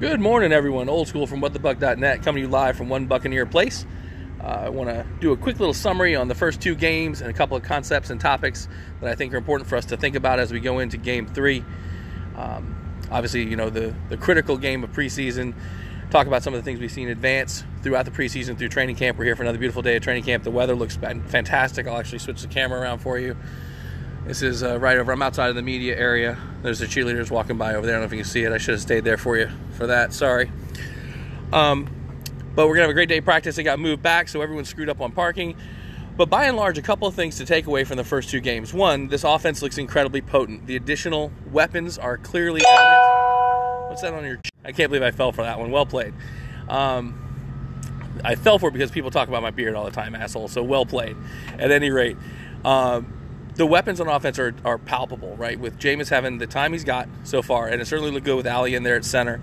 Good morning, everyone. Old school from whatthebuck.net, coming to you live from One Buccaneer Place. I want to do a quick little summary on the first two games and a couple of concepts and topics that I think are important for us to think about as we go into Game 3. Obviously, you know, the critical game of preseason. Talk about some of the things we've seen advance throughout the preseason, through training camp. We're here for another beautiful day of training camp. The weather looks fantastic. I'll actually switch the camera around for you. This is right over. I'm outside of the media area. There's the cheerleaders walking by over there. I don't know if you can see it. I should have stayed there for you for that. Sorry. But we're going to have a great day of practice. It got moved back, so everyone's screwed up on parking. But by and large, a couple of things to take away from the first two games. One, this offense looks incredibly potent. The additional weapons are clearly evident. What's that on your... I can't believe I fell for that one. Well played. I fell for it because people talk about my beard all the time, asshole. So well played. At any rate, the weapons on offense are palpable, right? With Jameis having the time he's got so far, and it certainly looked good with Allie in there at center.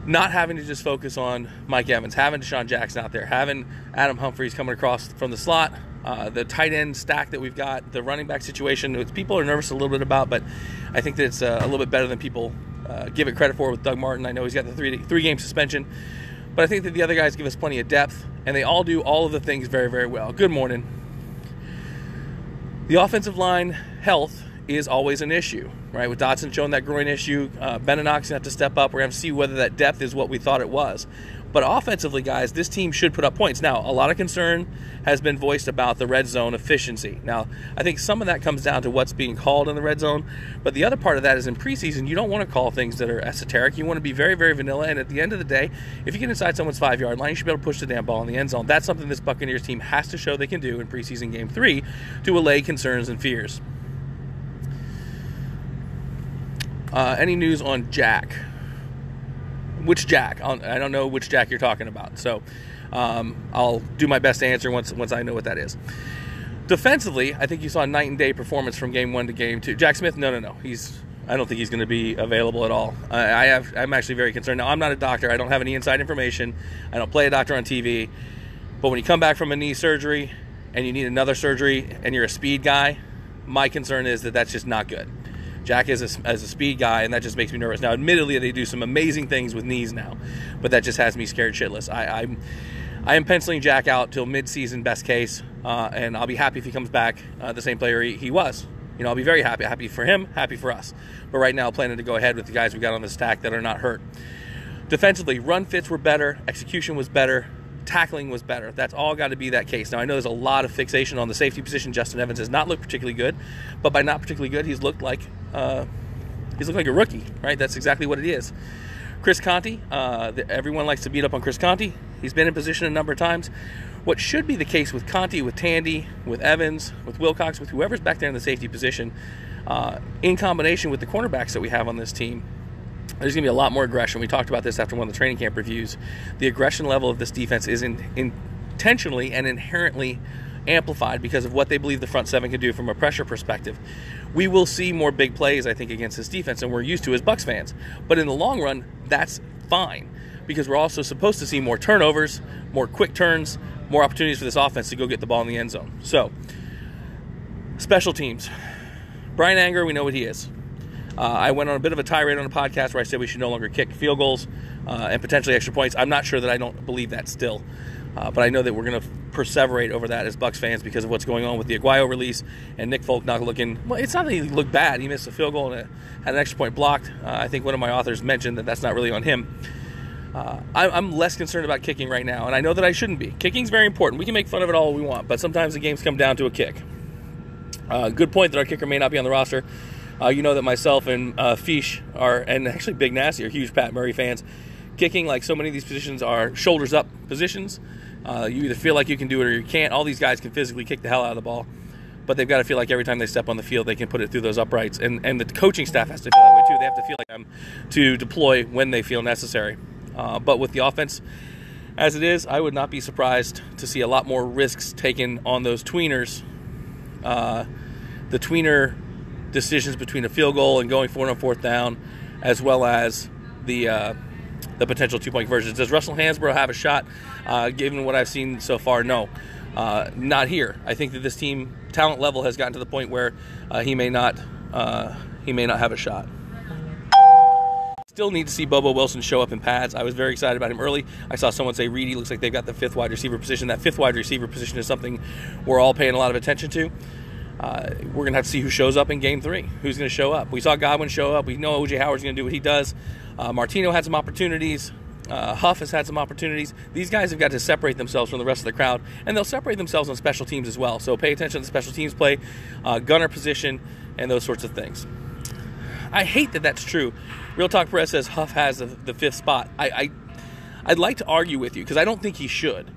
Not having to just focus on Mike Evans, having Deshaun Jackson out there, having Adam Humphries coming across from the slot, the tight end stack that we've got, the running back situation, which people are nervous a little bit about, but I think that it's a little bit better than people give it credit for with Doug Martin. I know he's got the three-game suspension, but I think that the other guys give us plenty of depth, and they all do all of the things very, very well. Good morning. The offensive line health is always an issue, right? With Dotson showing that groin issue, Beninock's going to have to step up. We're going to see whether that depth is what we thought it was. But offensively, guys, this team should put up points. Now, a lot of concern has been voiced about the red zone efficiency. Now, I think some of that comes down to what's being called in the red zone. But the other part of that is in preseason, you don't want to call things that are esoteric. You want to be very, very vanilla. And at the end of the day, if you get inside someone's 5-yard line, you should be able to push the damn ball in the end zone. That's something this Buccaneers team has to show they can do in preseason Game 3 to allay concerns and fears. Any news on Jack? Which Jack? I don't know which Jack you're talking about. So I'll do my best to answer once I know what that is. Defensively, I think you saw a night and day performance from Game 1 to Game 2. Jack Smith, no. I don't think he's going to be available at all. I'm actually very concerned. Now, I'm not a doctor. I don't have any inside information. I don't play a doctor on TV. But when you come back from a knee surgery and you need another surgery and you're a speed guy, my concern is that that's just not good. Jack is a speed guy, and that just makes me nervous. Now, admittedly, they do some amazing things with knees now, but that just has me scared shitless. I am penciling Jack out till mid-season, best case, and I'll be happy if he comes back the same player he was. You know, I'll be very happy. Happy for him, happy for us. But right now, planning to go ahead with the guys we got on the stack that are not hurt. Defensively, run fits were better, execution was better, tackling was better. That's all got to be that case. Now, I know there's a lot of fixation on the safety position. Justin Evans has not looked particularly good, but by not particularly good, he's looked like a rookie, right? That's exactly what it is. Chris Conte, everyone likes to beat up on Chris Conte. He's been in position a number of times. What should be the case with Conte, with Tandy, with Evans, with Wilcox, with whoever's back there in the safety position, in combination with the cornerbacks that we have on this team, there's going to be a lot more aggression. We talked about this after one of the training camp reviews. The aggression level of this defense is intentionally and inherently amplified because of what they believe the front seven can do from a pressure perspective. We will see more big plays, I think, against this defense, and we're used to as Bucs fans. But in the long run, that's fine because we're also supposed to see more turnovers, more quick turns, more opportunities for this offense to go get the ball in the end zone. So, special teams. Brian Anger, we know what he is. I went on a bit of a tirade on a podcast where I said we should no longer kick field goals and potentially extra points. I'm not sure that I don't believe that still. But I know that we're going to perseverate over that as Bucs fans because of what's going on with the Aguayo release and Nick Folk not looking... Well, it's not that he looked bad. He missed a field goal and had an extra point blocked. I think one of my authors mentioned that that's not really on him. I'm less concerned about kicking right now, and I know that I shouldn't be. Kicking's very important. We can make fun of it all we want, but sometimes the games come down to a kick. Good point that our kicker may not be on the roster. You know that myself and Fish and actually Big Nasty are huge Pat Murray fans. Kicking, like so many of these positions, are shoulders up positions. You either feel like you can do it or you can't. All these guys can physically kick the hell out of the ball, but they've got to feel like every time they step on the field, they can put it through those uprights. And the coaching staff has to feel that way too. They have to feel like them to deploy when they feel necessary. But with the offense as it is, I would not be surprised to see a lot more risks taken on those tweeners. The tweener decisions between a field goal and going for it on fourth down, as well as the potential two-point conversions. Does Russell Hansbrough have a shot? Given what I've seen so far, no. Not here. I think that this team talent level has gotten to the point where he may not have a shot. Still need to see Bobo Wilson show up in pads. I was very excited about him early. I saw someone say Reedy looks like they've got the 5th wide receiver position. That 5th wide receiver position is something we're all paying a lot of attention to. We're going to have to see who shows up in Game 3. Who's going to show up? We saw Godwin show up. We know O.J. Howard's going to do what he does. Martino had some opportunities. Huff has had some opportunities. These guys have got to separate themselves from the rest of the crowd, and they'll separate themselves on special teams as well. So pay attention to the special teams play, gunner position, and those sorts of things. I hate that that's true. Real Talk Press says Huff has the 5th spot. I'd like to argue with you because I don't think he should.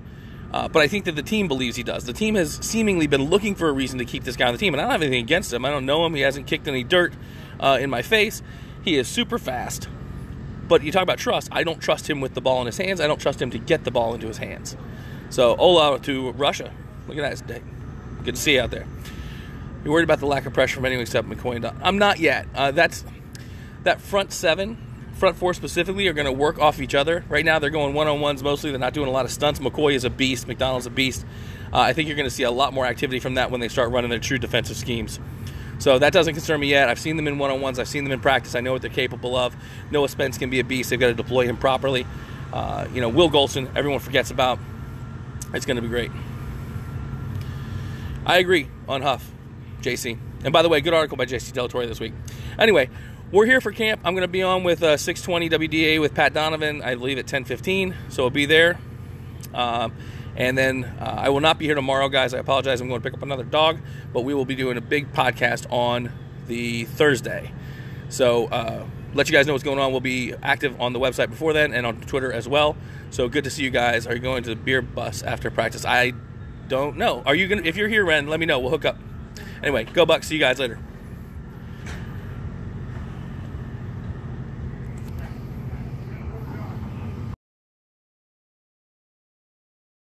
But I think that the team believes he does. The team has seemingly been looking for a reason to keep this guy on the team, and I don't have anything against him. I don't know him. He hasn't kicked any dirt in my face. He is super fast. But you talk about trust. I don't trust him with the ball in his hands. I don't trust him to get the ball into his hands. So Ola to Russia. Look at that. It's good to see you out there. You're worried about the lack of pressure from anyone except McCoy and Dunn. I'm not yet. That front 7, front 4 specifically, are going to work off each other. Right now they're going one-on-ones mostly. They're not doing a lot of stunts. McCoy is a beast. McDonald's a beast. I think you're going to see a lot more activity from that when they start running their true defensive schemes. So that doesn't concern me yet. I've seen them in one-on-ones. I've seen them in practice. I know what they're capable of. Noah Spence can be a beast. They've got to deploy him properly. Will Golson, everyone forgets about. It's going to be great. I agree on Huff, JC. And by the way, good article by JC Delatorre this week. Anyway, we're here for camp. I'm going to be on with 620 WDA with Pat Donovan, I believe at 10:15. So I'll be there. And then I will not be here tomorrow, guys. I apologize. I'm going to pick up another dog. But we will be doing a big podcast on the Thursday. So let you guys know what's going on. We'll be active on the website before then and on Twitter as well. So good to see you guys. Are you going to the beer bus after practice? I don't know. Are you going? If you're here, Ren, let me know. We'll hook up. Anyway, go Bucs. See you guys later.